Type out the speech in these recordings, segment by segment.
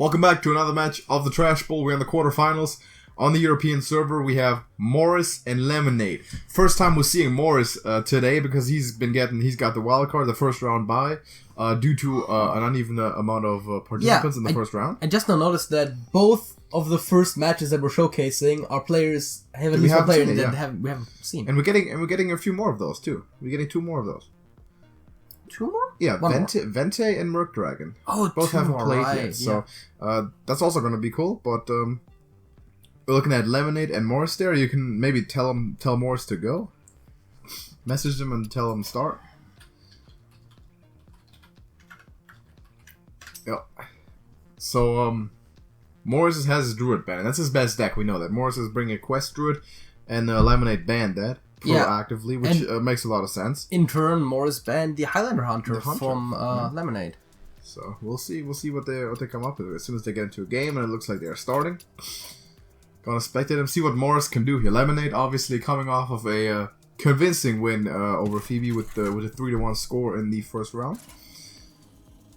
Welcome back to another match of the Trash Bowl. We're in the quarterfinals. On the European server, we have Morris and Lemonade. First time we're seeing Morris today because he's got the wild card, the first round bye, due to an uneven amount of participants in the first round. I just now noticed that both of the first matches that we're showcasing are players have at least one player that we haven't seen. And we're getting a few more of those too. We're getting 2 more of those. 2 more? Yeah, Vente and Merc Dragon. Oh, both haven't played yet, so that's also going to be cool. But we're looking at Lemonade and Morris there. You can maybe tell Morris to go. Message them and tell them start. Yep. So Morris has his Druid ban. That's his best deck. We know that. Morris is bringing a Quest Druid, and Lemonade banned that proactively, which makes a lot of sense. In turn, Morris banned the Highlander Hunter from Lemonade. So we'll see what they come up with as soon as they get into a game, and it looks like they are starting. Gonna spectate them, see what Morris can do here. Lemonade obviously coming off of a convincing win over Phoebe with a 3-1 score in the first round,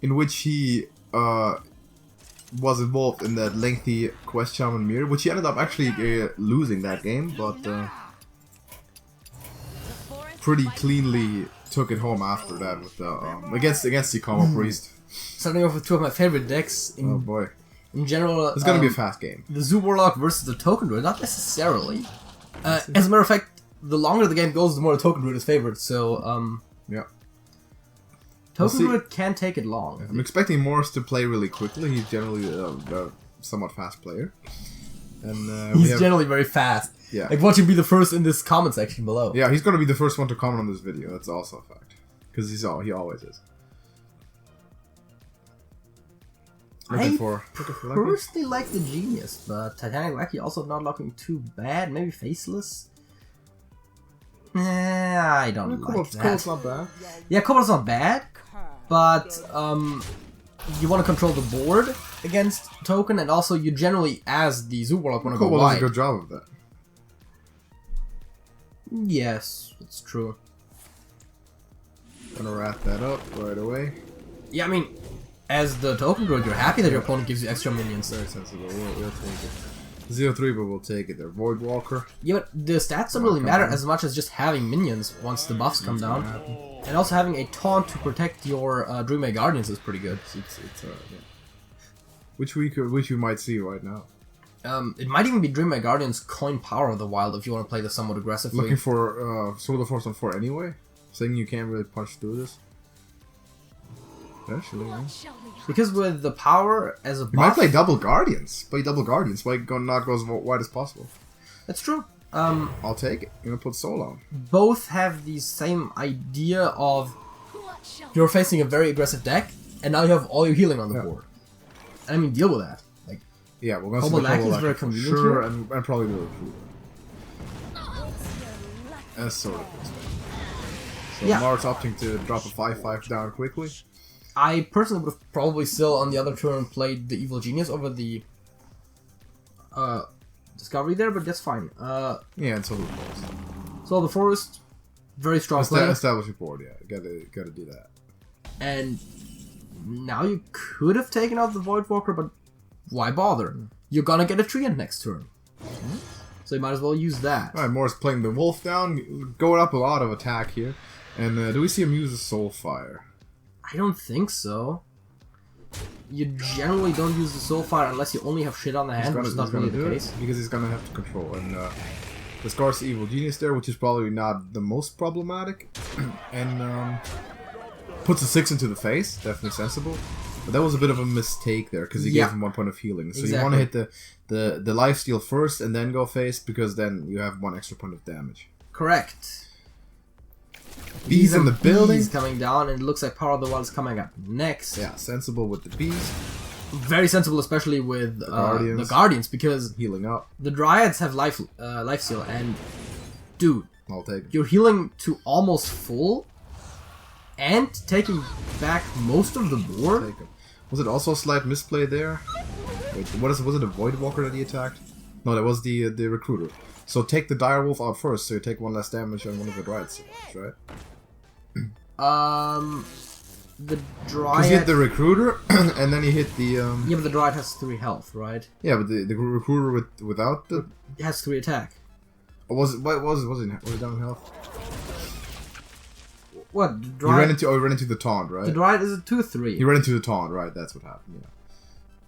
in which he was involved in that lengthy Quest Shaman mirror, which he ended up actually losing that game, but pretty cleanly took it home after that with against the Combo Priest. Starting off with 2 of my favorite decks. Oh boy. In general, it's gonna be a fast game. The Zoo Warlock versus the Token Druid, not necessarily. As a matter of fact, the longer the game goes, the more the Token Druid is favored. So, yeah. Token Druid can take it long. Yeah, I'm expecting Morris to play really quickly. He's generally a somewhat fast player, and he's generally very fast. Yeah. Like, watch him be the first in this comment section below. Yeah, he's gonna be the first one to comment on this video. That's also a fact, because he always is. I personally like the Genius, but Titanic Lackey also not looking too bad. Maybe Faceless? I don't like that. Cobalt's not bad. Yeah, Cobalt's not bad, but you want to control the board against Token, and also you generally, as the Zoo Warlock, want to go wide. Cobalt does a good job of that. Yes, it's true. Gonna wrap that up right away. Yeah, I mean, as the Token Druid, you're happy that your opponent gives you extra minions. Very sensible. We'll take it. 0-3, but we'll take it. They're Void Walker. Yeah, but the stats don't really matter as much as just having minions once the buffs come down. And also having a taunt to protect your Dreamway Guardians is pretty good. Which we might see right now. It might even be Dreamway Guardians coin Power of the Wild if you want to play this somewhat aggressively. Looking for Solar Force on 4 anyway? Saying you can't really punch through this? Actually, yeah. Because with the power as a buff... You might play double Guardians. Why not go as wide as possible? That's true. I'll take it. You're gonna put Soul on. Both have the same idea of you're facing a very aggressive deck, and now you have all your healing on the board. And I mean, deal with that. Like, yeah, we're gonna see Lackey is very convenient here. And probably the Recruiter. That's sort of expected. So Mark's opting to drop a 5/5 down quickly. I personally would have probably still on the other turn played the Evil Genius over the Discovery there, but that's fine. Yeah, and Soul the Forest. Soul the Forest, very strong play. Establish your board, yeah. Gotta do that. And now you could have taken out the Void Walker, but why bother? You're gonna get a Treant next turn. So you might as well use that. Alright, Morris playing the Wolf down, going up a lot of attack here. And do we see him use a Soulfire? I don't think so. You generally don't use the Soulfire unless you only have shit on the hand, which is not really the case. Because he's gonna have to control. And discards the Evil Genius there, which is probably not the most problematic. And puts a 6 into the face, definitely sensible. But that was a bit of a mistake there, because he gave him 1 point of healing. So you want to hit the lifesteal first and then go face, because then you have 1 extra point of damage. Correct. Bees in the building. Bees coming down, and it looks like Power of the Wild is coming up next. Yeah, sensible with the bees. Very sensible, especially with the Guardians, because healing up. The Dryads have lifesteal, and dude, I'll take it. You're healing to almost full, and taking back most of the board. Was it also a slight misplay there? Wait, was it a Void Walker that he attacked? No, that was the Recruiter. So take the Direwolf out first, so you take 1 less damage on one of the Dryads, right? the Because Dryad... you hit the Recruiter, and then you hit the... Yeah, but the Dryad has 3 health, right? Yeah, but the Recruiter without the... It has 3 attack. Or was it down in health? What? The He Dryad... ran into the taunt, right? The Dryad is a 2-3. He ran into the taunt, right? That's what happened. Yeah.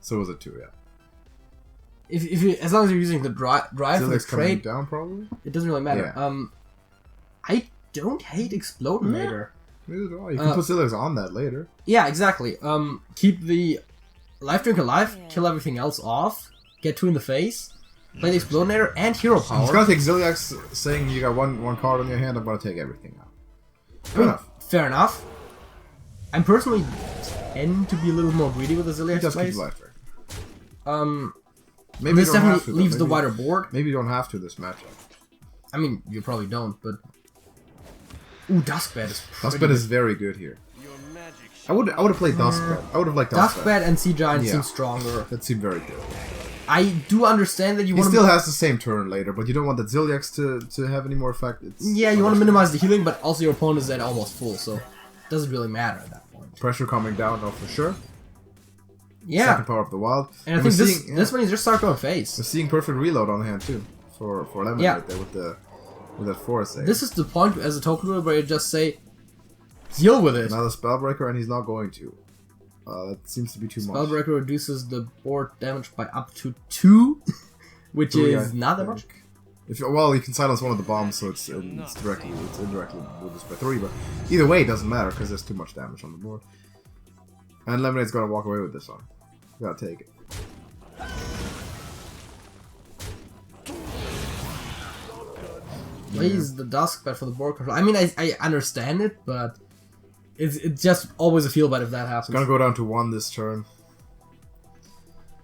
So it was a 2, yeah. If you, as long as you're using the Dryad for the Zilliax coming trade, down, probably? it doesn't really matter. Yeah. I don't hate Explodinator. Neither do I. You can put Zilliax on that later. Yeah, exactly. Keep the Life Drink alive, kill everything else off, get 2 in the face, play the Explodinator and Hero Power. It's gonna take Zilliax saying you got one card on your hand, I'm gonna take everything out. Fair enough. Fair enough. I'm personally tend to be a little more greedy with the Zilliax Just keep plays. Life Drink. Maybe this definitely leaves the wider board. Maybe you don't have to this matchup. I mean, you probably don't, but... Ooh, Duskbed is pretty Duskbed is very good here. I would have played Duskbed. I would have liked Duskbed. Duskbed and Sea Giant seem stronger. That seemed very good. I do understand that you He want still has the same turn later, but you don't want that Zilliax to have any more effect. Yeah, you want to minimize the healing, but also your opponent is at almost full, so it doesn't really matter at that point. Pressure coming down, though, for sure. Yeah. Second power of the wild. And I think this one is just start going face. We're seeing perfect reload on hand too for Lemon right there with that force save. This is the point as a token ruler where you just say, deal with it. Another Spellbreaker, and he's not going to. That seems to be too much. Spellbreaker reduces the board damage by up to 2, which is not that much. Well, you can silence one of the bombs, so it's indirectly reduced by 3. But either way, it doesn't matter because there's too much damage on the board. And Lemonade's gonna walk away with this one. You gotta take it. Plays the Duskbed for the board control. I mean, I understand it, but it's just always a feel bad if that happens. It's gonna go down to 1 this turn.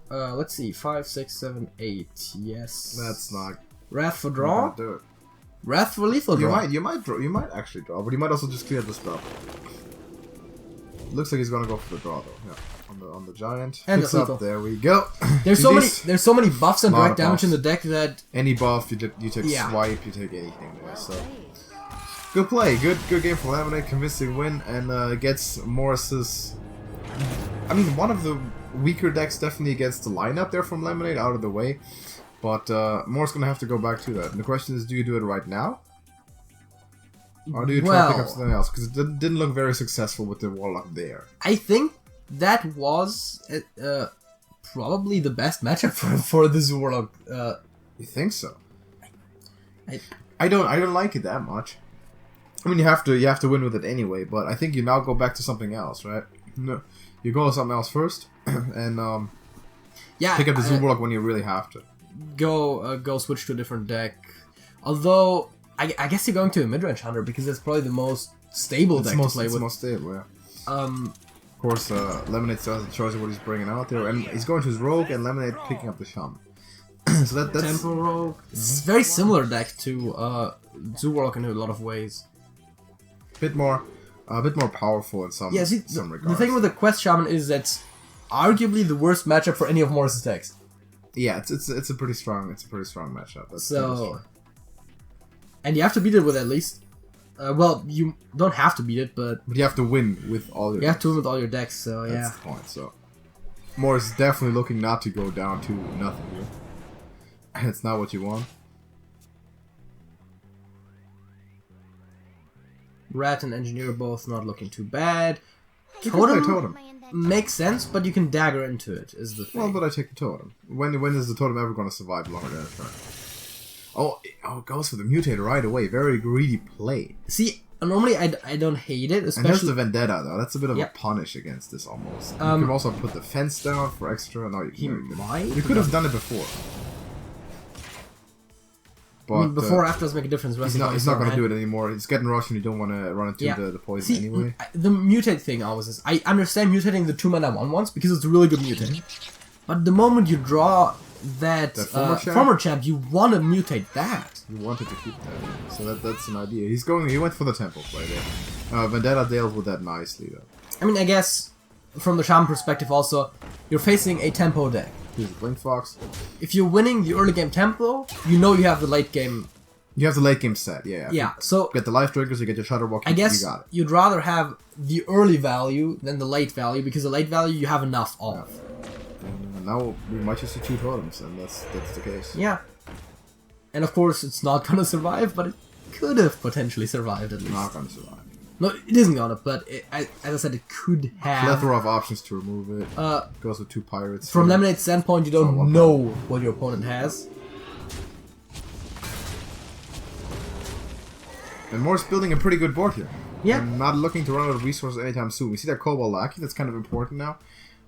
Let's see, 5, 6, 7, 8. Yes. That's not. Wrath for draw. Do it. Wrath for lethal draw. You might actually draw, but you might also just clear the spell. Looks like he's gonna go for the draw though. Yeah. On the giant. And Picks the up. There we go. There's so many buffs and direct damage in the deck that any buff you take swipe, you take anything there. So good play, good game for Lemonade, convincing win, and gets Morris's. I mean, one of the weaker decks definitely against the lineup there from Lemonade out of the way, but Morris gonna have to go back to that. And the question is, do you do it right now? Or do you try to pick up something else? Because it didn't look very successful with the Warlock there. I think that was probably the best matchup for this Warlock. You think so? I don't like it that much. I mean, you have to win with it anyway. But I think you now go back to something else, right? No, you go with something else first, and pick up the Zoo Warlock when you really have to. Go switch to a different deck. Although I guess you're going to a mid-range hunter because it's probably the most stable deck to play with. It's the most stable, yeah. Of course, Lemonade still has a choice of what he's bringing out there, and he's going to his Rogue, and Lemonade picking up the Shaman. So that's Tempo Rogue. It's a very similar deck to Zoo Warlock in a lot of ways. A bit more powerful in some regards. The thing with the Quest Shaman is that's arguably the worst matchup for any of Morris's decks. Yeah, it's a pretty strong matchup. That's so, and you have to beat it with at least. Well, you don't have to beat it, but you have to win with all your. You have to win with all your decks. So yeah, that's the point. So Morris is definitely looking not to go down to nothing here. It's not what you want. Rat and Engineer both not looking too bad. Totem makes sense, but you can dagger into it, is the thing. Well, but I take the Totem. When is the Totem ever going to survive longer than a turn? Oh, it goes for the Mutator right away. Very greedy play. See, normally I don't hate it, especially... And there's the Vendetta, though. That's a bit of a punish against this, almost. You can also put the fence down for extra. No, you could have done it before. But, I mean, before or after doesn't make a difference. He's not going to do it anymore. He's getting rushed and you don't want to run into the poison anyway. The mutate thing always is... I understand mutating the 2-mana 1/1s because it's a really good mutate. But the moment you draw that former champ, you want to mutate that. You wanted to keep that. So that's an idea. He went for the tempo play there. Vendetta deals with that nicely, though. I mean, I guess from the Shaman perspective also, you're facing a tempo deck. Here's the Blink Fox. If you're winning the early game tempo, you know you have the late game You have the late game set, yeah. Yeah, so You get the life triggers, you get your Shutterwalk, I guess you got it. you'd rather have the early value than the late value, because the late value you have enough of. And now we might just see 2 totems, and that's the case. Yeah. And of course, it's not gonna survive, but it could have potentially survived at least. Not gonna survive. No, it isn't gonna, but as I said, it could have. Plethora of options to remove it. Goes with 2 pirates. From Lemonade's standpoint, you don't know what your opponent has. And Moore's building a pretty good board here. Yeah. And not looking to run out of resources anytime soon. We see that Cobalt Lackey, that's kind of important now.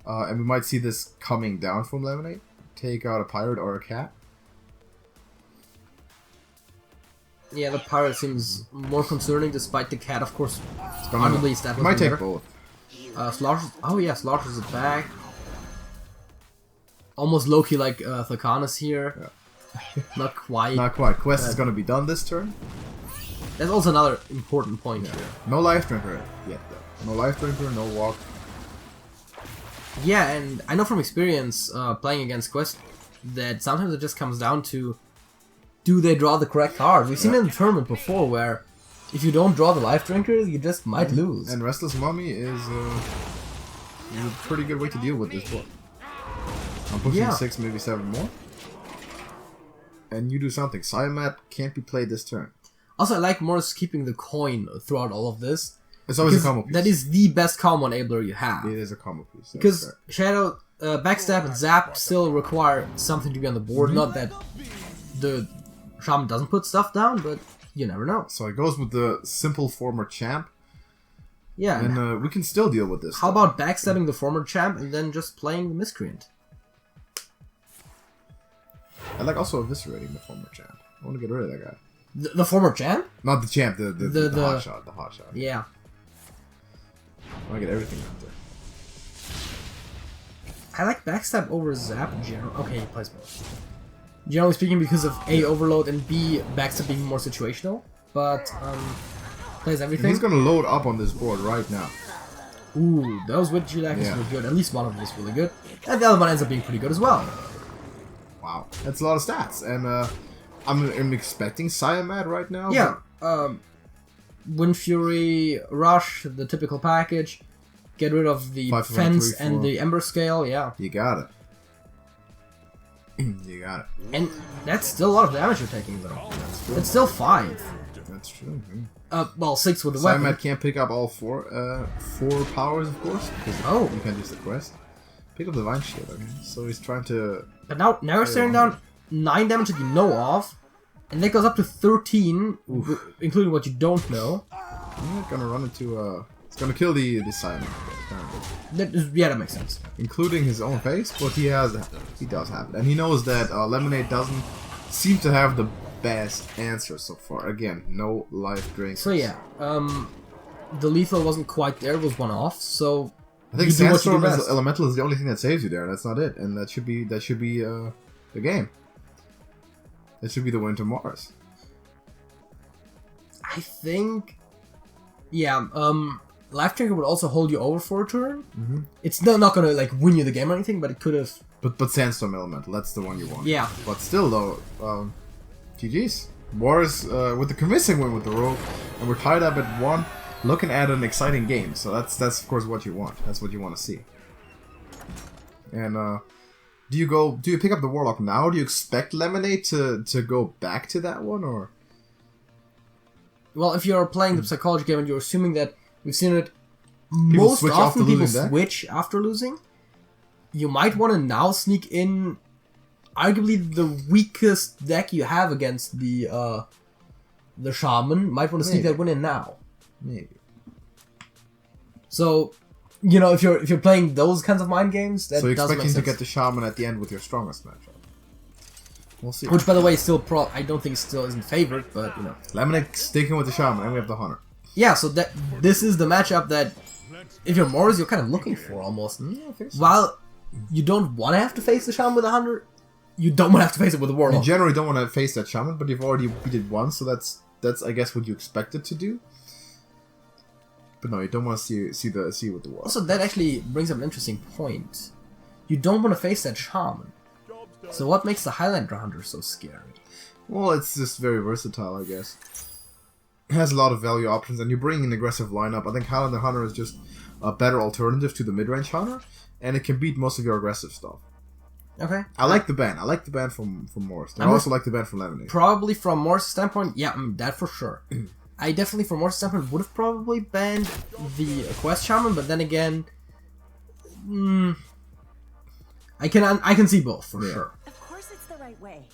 And we might see this coming down from Lemonade. Take out a pirate or a cat. Yeah, the pirate seems more concerning, despite the cat, of course. Unreleased. That might take both. Slaughter's, oh yeah, Slaughter's it back. Almost low-key like Thakanis here. Yeah. Not quite. Not quite. Quest is gonna be done this turn. That's also another important point here. No life drinker yet, though. No life drinker, no walk. Yeah, and I know from experience playing against Quest that sometimes it just comes down to, do they draw the correct card? We've seen it in the tournament before where if you don't draw the life drinker, you just might lose. And Restless Mummy is a pretty good way to deal with this board. I'm pushing 6, maybe 7 more. And you do something. Siamat can't be played this turn. Also, I like Morris keeping the coin throughout all of this. It's always a combo piece. That is the best combo enabler you have. It is a combo piece. Because Shadow, Backstab and Zap still require something to be on the board. Not that the Shaman doesn't put stuff down, but you never know. So it goes with the simple former champ. Yeah. And we can still deal with this. How about backstabbing the former champ and then just playing the Miscreant? I like also eviscerating the former champ. I want to get rid of that guy. The former champ? Not the champ, the hot shot. The hot shot. Yeah. I want to get everything out there. I like backstab over Zap in general. Okay, he plays both. Generally speaking, because of A, overload, and B, backstab being more situational. But, plays everything. And he's gonna load up on this board right now. Ooh, those with G-Lackers were good. At least one of them is really good. And the other one ends up being pretty good as well. Wow. That's a lot of stats. And, I'm expecting Siamat right now. Yeah. Wind Fury, Rush, the typical package. Get rid of the Fence and the Ember Scale, yeah. You got it. You got it. And that's still a lot of damage you're taking, though. It's still 5. That's true. Well, 6 with the weapon. Siamat can't pick up all 4 powers, of course, because you can't use the quest. Pick up the Vine Shield, okay? So he's trying to... But now you're staring down 9 damage that you know of, and that goes up to 13, including what you don't know. I'm not gonna run into, it's gonna kill the Siamat, apparently. That makes sense. Including his own face, but he does have it. And he knows that Lemonade doesn't seem to have the best answer so far. Again, no life drinks. So yeah, the lethal wasn't quite there, it was one off, so... I think Sandstorm as Elemental is the only thing that saves you there, that's not it. And that should be the game. That should be the win to Mars. I think... Yeah, Life Drinker would also hold you over for a turn. It's not gonna like win you the game or anything, but it could have... But Sandstorm Elemental, that's the one you want. Yeah. But still though, GG's. Mars with the convincing win with the Rogue, and we're tied up at 1, looking at an exciting game. So that's of course what you want. That's what you want to see. And do you pick up the Warlock now? Do you expect Lemonade to go back to that one, or? Well, if you're playing the psychology game and you're assuming that we've seen it most often, people switch after losing. You might want to now sneak in, arguably the weakest deck you have against the Shaman. Might want to sneak that win in now. Maybe. So, you know, if you're playing those kinds of mind games, that so you're doesn't expecting make sense. to get the Shaman at the end with your strongest matchup. We'll see. Which, by the way, still I don't think still isn't favored, but you know. Lemonade sticking with the Shaman, and we have the Hunter. Yeah, so this is the matchup that, if you're Morris, you're kind of looking for almost. I think so. While you don't want to have to face the Shaman with a Hunter, you don't want to have to face it with a Warlock. You generally don't want to face that Shaman, but you've already beat it once, so that's I guess what you expect it to do. But no, you don't want to see with the Warlock. Also, that actually brings up an interesting point. You don't want to face that Shaman. So what makes the Highlander Hunter so scary? Well, it's just very versatile, I guess. It has a lot of value options, and you bring an aggressive lineup. I think Highlander Hunter is just a better alternative to the mid-range Hunter, and it can beat most of your aggressive stuff. Okay. I like the ban. I like the ban from Morris. I also like the ban from Lemonade. Probably from Morris' standpoint, yeah, that for sure. I definitely, from Morris' standpoint, would have probably banned the Quest Shaman, but then again, I can see both for sure. Of course, it's the right way.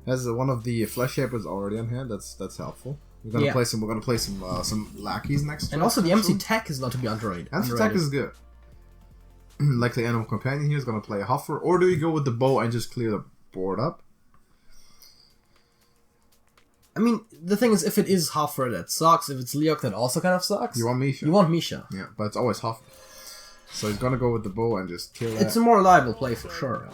Has one of the Flesh Shapers already on hand. That's helpful. We're gonna play some. We're gonna play some lackeys next. And also the MC Tech is not to be underrated. MC Tech is good. Like the Animal Companion here is gonna play a Huffer, or do we go with the bow and just clear the board up? I mean, the thing is, if it is Huffer, that sucks. If it's Leok, that also kind of sucks. You want Misha? You want Misha. Yeah, but it's always Huffer. So he's gonna go with the bow and just kill that. It's a more reliable play for sure.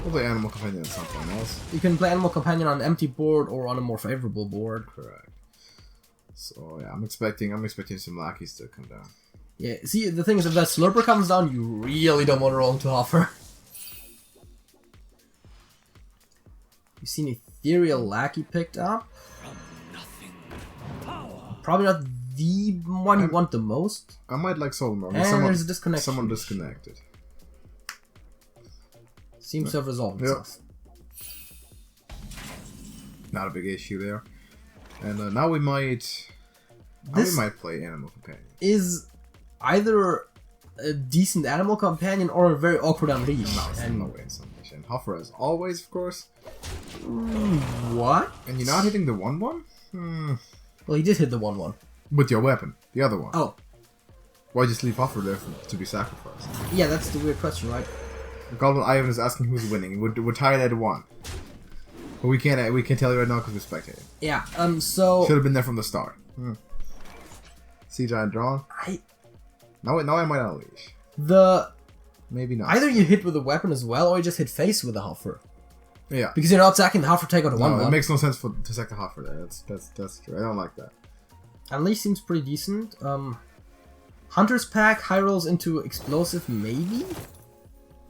We'll play Animal Companion and something else. You can play Animal Companion on an empty board or on a more favorable board. Correct. So yeah, I'm expecting some lackeys to come down. Yeah, see, the thing is, if that Slurper comes down, you really don't want to roll into Huffer. You see an Ethereal Lackey picked up. Probably not the one you want the most. I might like Solomon. And there's a disconnection. Someone disconnected. Seems to have resolved itself. Not a big issue there. And now we might play Animal Companion. Is either a decent Animal Companion or a very awkward Unleash. No way in some mission. Huffer as always, of course. What? And you're not hitting the 1/1? Well, he did hit the 1/1. With your weapon. The other one. Oh. Why just leave Huffer there to be sacrificed? Yeah, that's the weird question, right? Goblin Ivan is asking who's winning. We're tied at 1. But we can't tell you right now because we're spectating. Yeah, so... Should have been there from the start. Sea Giant drawn. Now I might unleash. Maybe not. Either you hit with a weapon as well, or you just hit face with a Huffer. Yeah. Because you're not sacking the Huffer take out a 1/1. It makes no sense to sack the Huffer there. That's true. I don't like that. Unleash seems pretty decent. Hunter's Pack, high rolls into Explosive, maybe?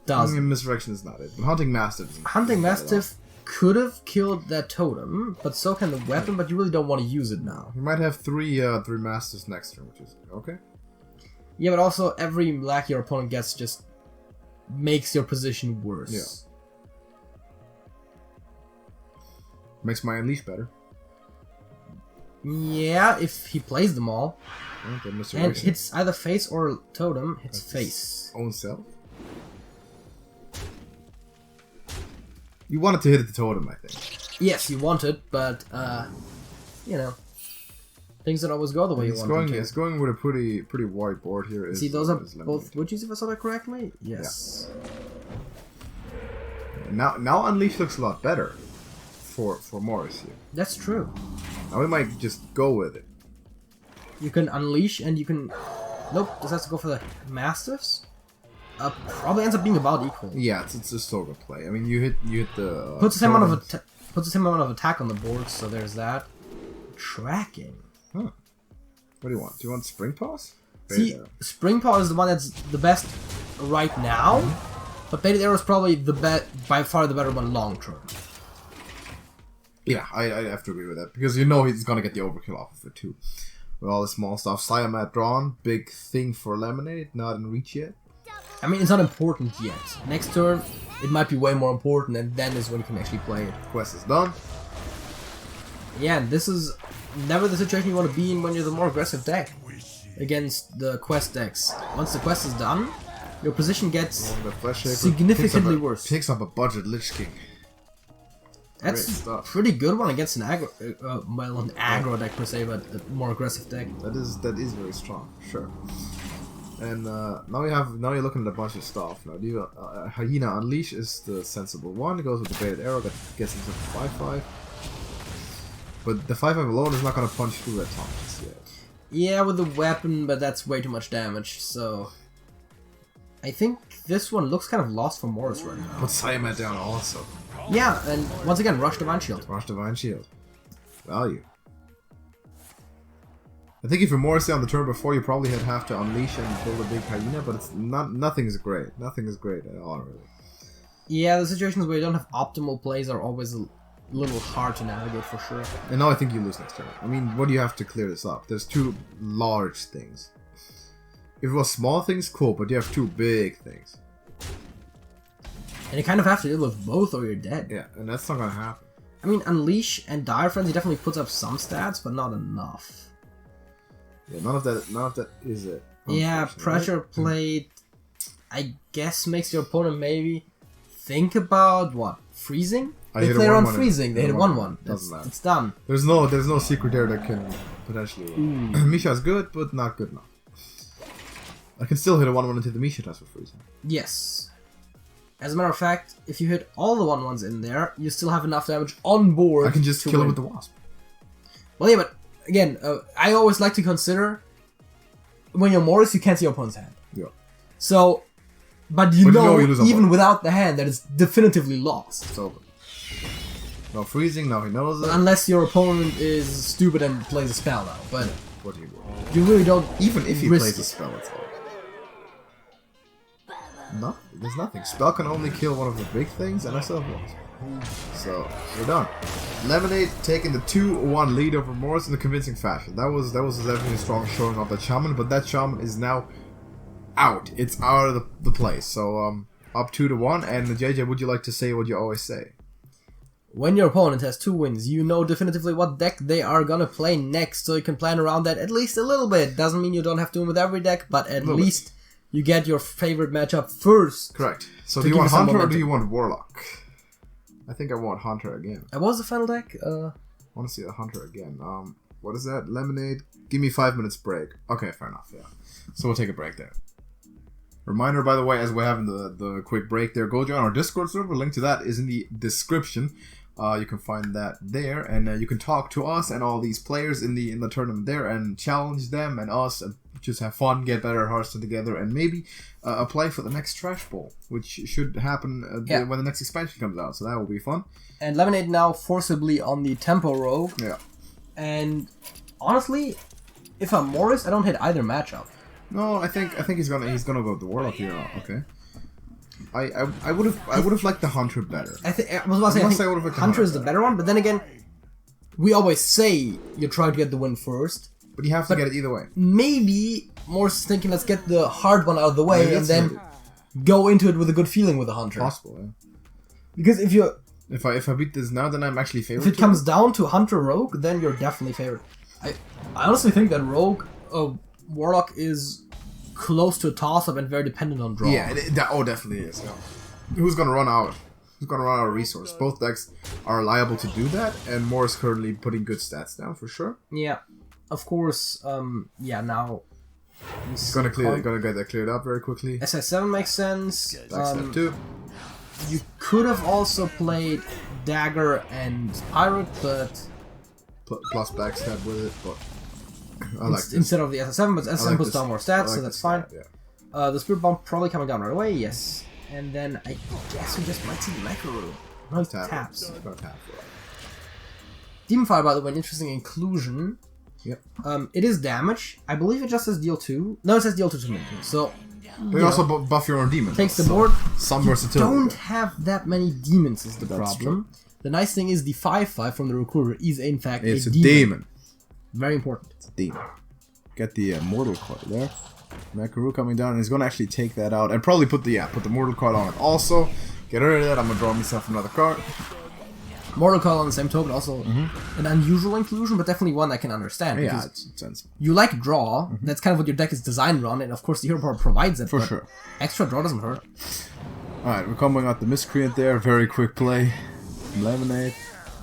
Doesn't. Misdirection is not it. But Hunting Mastiff. Hunting Mastiff could have killed that totem, but so can the weapon, but you really don't want to use it now. You might have three Masters next turn, which is okay. Yeah, but also every lack your opponent gets just makes your position worse. Yeah. Makes my Unleash better. Yeah, if he plays them all. Okay, and hits either face or totem, hits face. Own self? You wanted to hit the totem, I think. Yes, you want it, but, you know, things don't always go the way you want them to. It's going with a pretty wide board here. See, those are both witches, if I saw that correctly? Yes. Yeah. Now Unleash looks a lot better for Morris here. That's true. Now we might just go with it. You can Unleash and you can... Nope, this has to go for the Mastiffs? Probably ends up being about equal. Yeah, it's a sort of play. I mean, you hit the... Puts the same amount of attack on the board, so there's that. Tracking. Huh. What do you want? Do you want Spring Paws? See, Spring Paw is the one that's the best right now, but Baited Arrow is probably by far the better one long term. Yeah, I have to agree with that, because you know he's gonna get the overkill off of it too. With all the small stuff. Siamat drawn, big thing for Lemonade, not in reach yet. I mean, it's not important yet. Next turn, it might be way more important, and then is when you can actually play it. Quest is done. Yeah, and this is never the situation you want to be in when you're the more aggressive deck against the quest decks. Once the quest is done, your position gets significantly worse. Picks up a budget Lich King. That's a pretty good one against an aggro, well, an aggro deck per se, but a more aggressive deck. That is very strong, sure. And now you're looking at a bunch of stuff. Now, do you, Hyena Unleash is the sensible one. It goes with the Baited Arrow that gets into the 5/5. But the 5/5 alone is not going to punch through that Thomas yet. Yeah, with the weapon, but that's way too much damage. So I think this one looks kind of lost for Morris right now. Put Siamat down also. Yeah, and once again, Rush Divine Shield. Rush Divine Shield. Value. I think if you're Morrissey on the turn before, you probably have to Unleash and build a big Hyena, but it's nothing is great. Nothing is great at all, really. Yeah, the situations where you don't have optimal plays are always a little hard to navigate for sure. And now I think you lose next turn. I mean, what do you have to clear this up? There's 2 large things. If it was small things, cool, but you have 2 big things. And you kind of have to deal with both or you're dead. Yeah, and that's not gonna happen. I mean, Unleash and Dire Frenzy definitely puts up some stats, but not enough. Yeah, none of that is it. Yeah, Pressure Plate, I guess, makes your opponent maybe think about, what, freezing? They play around freezing, they hit a 1-1. It's done. There's no secret there that can potentially win. Misha's good, but not good enough. I can still hit a 1-1 into the Misha test with freezing. Yes. As a matter of fact, if you hit all the 1-1s in there, you still have enough damage on board. I can just kill it with the Wasp. Well, yeah, but again, I always like to consider when you're Morris, you can't see your opponent's hand. Yeah. So, but you know even without the hand, that it's definitively lost. It's over. No freezing, now he knows it. Unless your opponent is stupid and plays a spell now, but what do you want? You really don't. Even if he plays a spell, it's over. No, there's nothing. Spell can only kill one of the big things, and I still have one. So we're done. Lemonade taking the 2-1 lead over Morris in a convincing fashion. That was definitely a strong showing of the Shaman, but that Shaman is now out. It's out of the place. So up 2-1. And JJ, would you like to say what you always say? When your opponent has 2 wins, you know definitively what deck they are gonna play next, so you can plan around that at least a little bit. Doesn't mean you don't have to win with every deck, but at least you get your favorite matchup first. Correct. So do you want Hunter or do you want Warlock? I think I want Hunter again. What was the final deck? I want to see the Hunter again. What is that? Lemonade. Give me 5 minutes break. Okay, fair enough. Yeah. So we'll take a break there. Reminder, by the way, as we're having the quick break there, go join our Discord server. Link to that is in the description. You can find that there, and you can talk to us and all these players in the tournament there, and challenge them and us, and just have fun, get better at Hearthstone together, and maybe apply for the next Trash Bowl, which should happen when the next expansion comes out. So that will be fun. And Lemonade now forcibly on the Tempo Rogue. Yeah. And honestly, if I'm Morris, I don't hit either matchup. No, I think he's gonna go with the Warlock here. Okay. I would have liked the Hunter better. I was about to say I think Hunter is the better one, but then again, we always say you try to get the win first. But you have to get it either way. Maybe Morris is thinking, let's get the hard one out of the way and then go into it with a good feeling with the Hunter. Possible, yeah. Because if I beat this now, then I'm actually favored. If it comes down to Hunter Rogue, then you're definitely favored. I honestly think that Rogue Warlock is close to a toss-up and very dependent on draw. Yeah, that definitely is. Yeah. Who's gonna run out? Who's gonna run out of resource? Both decks are liable to do that, and Morris currently putting good stats down for sure. Yeah. Of course, now he's gonna get that cleared up very quickly. SS7 makes sense. Backstab too. You could have also played Dagger and Pirate, but plus backstab with it, but I like this. Instead of the SS7, but SS7 puts down more stats, so that's fine. Yeah. The Spirit Bomb probably coming down right away, yes. And then I guess we just might see the Micro. No, taps. Demon Fire, by the way, an interesting inclusion. Yep. It is damage. I believe it just says deal 2. No, it says deal 2 to minions. So, but you also buff your own demons. Takes the board. Some versatility. Don't have that many demons is the problem. True. The nice thing is the 5/5 from the Recruiter is in fact a demon. Very important. It's a demon. Get the Mortal card there. Makaru coming down, and he's going to actually take that out and probably put the Mortal card on it. Also, get rid of that. I'm going to draw myself another card. Mortal Call on the same token, also an unusual inclusion, but definitely one I can understand. Yeah, it's sensible. You like draw, that's kind of what your deck is designed around, and of course the hero power provides it. For sure. Extra draw doesn't hurt. Alright, we're coming out the Miscreant there, very quick play. Lemonade.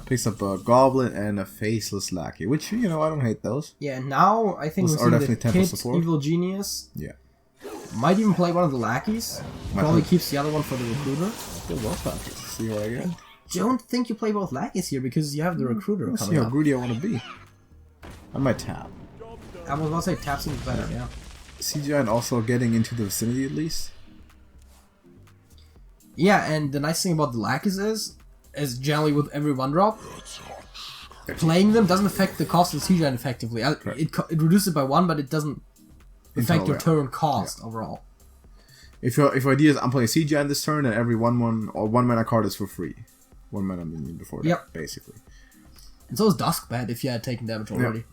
Picks up a Goblin and a Faceless Lackey, which, I don't hate those. Yeah, now I think we're seeing the Kid, Evil Genius. Yeah. Might even play one of the Lackeys. Probably keeps the other one for the Recruiter. Good well counters. See what I get? Don't think you play both Lackeys here because you have the Recruiter coming up. See how greedy I want to be. I might tap. I was about to say tap seems better, yeah. CGI also getting into the vicinity at least. Yeah, and the nice thing about the Lackeys is generally with every 1-drop, playing them doesn't affect the cost of CGI effectively. It reduces it by 1, but it doesn't affect your turn cost overall. If your idea is I'm playing Siege in this turn, and every 1/1 or 1 mana card is for free. 1 mana minion before that, basically. And so is Duskbat if you had taken damage already. Yep.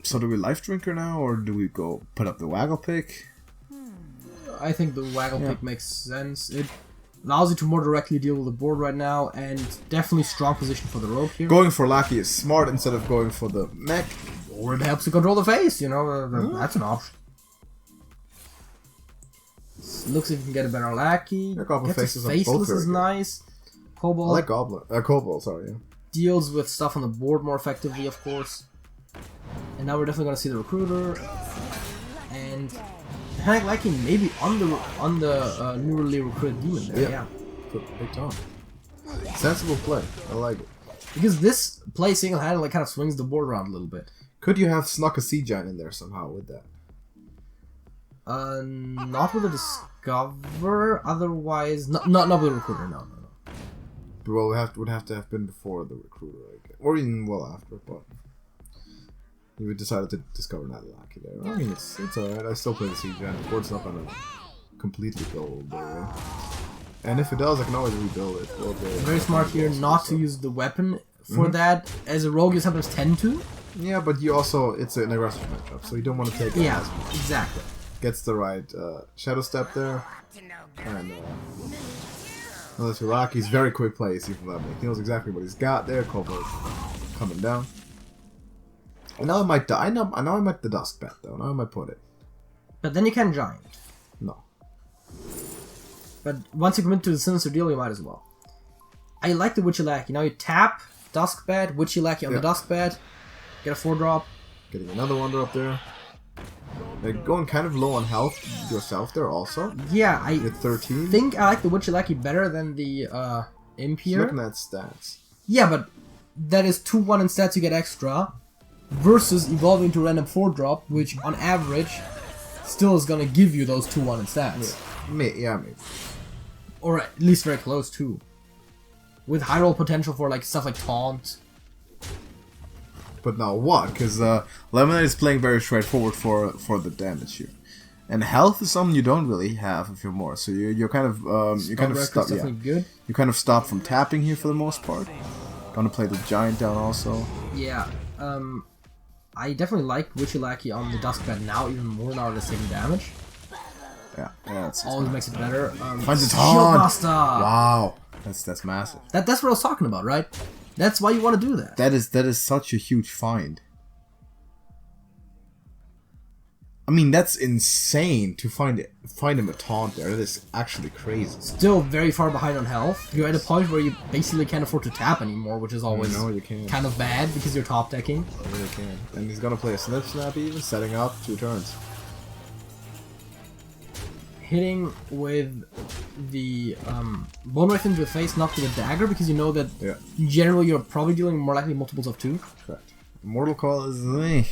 So do we Life Drinker now, or do we go put up the Waggle Pick? I think the Waggle Pick makes sense. It allows you to more directly deal with the board right now, and definitely strong position for the Rogue here. Going for Lackey is smart instead of going for the Mech. Or it helps you control the face, you know, that's an option. Looks if you can get a better Lackey. Faceless is nice. Cobalt. I like Cobalt, sorry. Yeah. Deals with stuff on the board more effectively, of course. And now we're definitely going to see the Recruiter. And Panic Lackey maybe on the newly recruited Demon there, yeah. Big time. Sensible play. I like it. Because this play single-handedly kind of swings the board around a little bit. Could you have snuck a Sea Giant in there somehow with that? Not with a Discover, otherwise... Not with a Recruiter, no. Well, would have to have been before the Recruiter, I guess. Or even well after, but... You decided to discover that Lackey there. I mean, it's alright. I still play the Siege Giant. The board's not gonna completely go away. And if it does, I can always rebuild it. Very smart here not to use the weapon for that. As a rogue, you sometimes tend to. Yeah, but you also... It's an aggressive matchup, so you don't want to take it as much. Exactly. Gets the right Shadow Step there. And... Unless you're lucky, he's very quick play. He knows exactly what he's got there. Cobalt coming down. And now I might die. Now I might the Duskbat though. Now I might put it. But then you can Giant. No. But once you commit to the Sinister Deal, you might as well. I like the Witchy Lackey. Now you tap Duskbat, Witchy Lackey on the Duskbat. Get a 4-drop. Getting another Wonder-up there. They're going kind of low on health yourself there also. Yeah, I 13. think I like the Witchy Lackey better than the Imp here. Looking at stats. Yeah, but that is 2/1 in stats you get extra. Versus evolving to random 4-drop, which on average still is gonna give you those 2/1 in stats. Yeah, maybe. Or at least very close too. With high roll potential for like stuff like Taunt. But now what? Because Lemonade is playing very straightforward for the damage here. And health is something you don't really have if you're more. So you're kind of stuck. Yeah. Good. You kind of stop from tapping here for the most part. Gonna play the Giant down also. Yeah. I definitely like Witchy Lackey on the Duskbat now, even more now that it's taking damage. Yeah, it's always makes it better. Finds a taunt! Wow, that's massive. That's what I was talking about, right? That's why you want to do that. That is such a huge find. I mean, that's insane to find him a taunt there. That is actually crazy. Still very far behind on health. You're at a point where you basically can't afford to tap anymore, which is always kind of bad because you're top decking. You really can. And he's gonna play a Snap even, setting up 2 turns. Hitting with the Bone Wraith into the face, not with a dagger, because you know that in general you're probably dealing more likely multiples of 2. Correct. Mortal Coil is I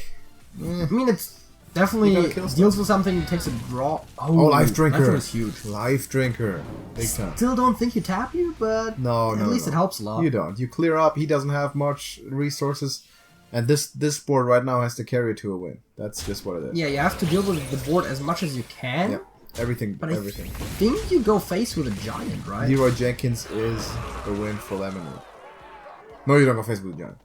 mean, it's definitely deals with something, takes a draw. Oh, Life Drinker. Life Drinker is huge. Life Drinker. Big time. Still don't think you tap you, but at least it helps a lot. You don't. You clear up, he doesn't have much resources. And this board right now has to carry to a win. That's just what it is. Yeah, you have to deal with the board as much as you can. Yep. Everything. I think you go face with a Giant, right? Leroy Jenkins is the win for Lemonade. No, you don't go face with a Giant.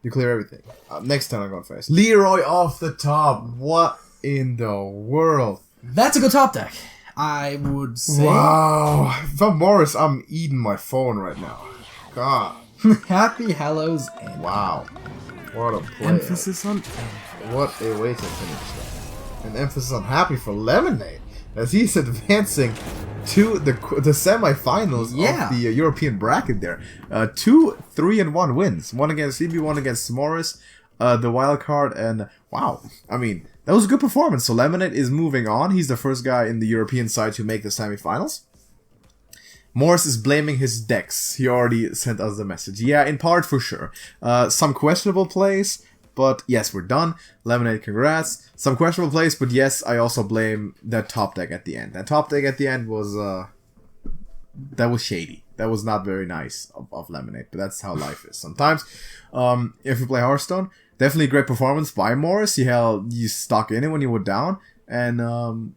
You clear everything. Next time I'm going face. Leroy off the top. What in the world? That's a good top deck, I would say. Wow. If I'm Morris, I'm eating my phone right now. God. Happy Hallows End. Wow. What a play. Emphasis on What a way to finish that. An emphasis on happy for Lemonade, as he's advancing to the semifinals of the European bracket there. 2 3-1 wins. One against Phoebe, one against Morris, the wild card, and wow. I mean, that was a good performance. So Lemonade is moving on. He's the first guy in the European side to make the semifinals. Morris is blaming his decks. He already sent us the message. Yeah, in part for sure. Some questionable plays, but yes, we're done. Lemonade, congrats. Some questionable plays, but yes, I also blame that top deck at the end. That top deck at the end was that was shady. That was not very nice of Lemonade, but that's how life is sometimes. If you play Hearthstone, definitely a great performance by Morris. You stuck in it when you were down, and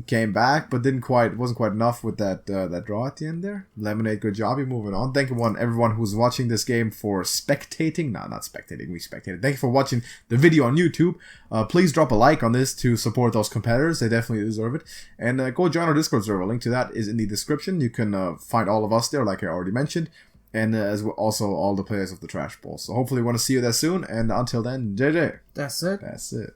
came back, but wasn't quite enough with that draw at the end there. Lemonade, good job. You're moving on. Thank you everyone who's watching this game for spectating. No, not spectating. We spectated. Thank you for watching the video on YouTube. Please drop a like on this to support those competitors. They definitely deserve it. And go join our Discord server. Link to that is in the description. You can find all of us there, like I already mentioned. And as well, also all the players of the Trash Bowl. So hopefully we want to see you there soon. And until then, JJ. That's it. That's it.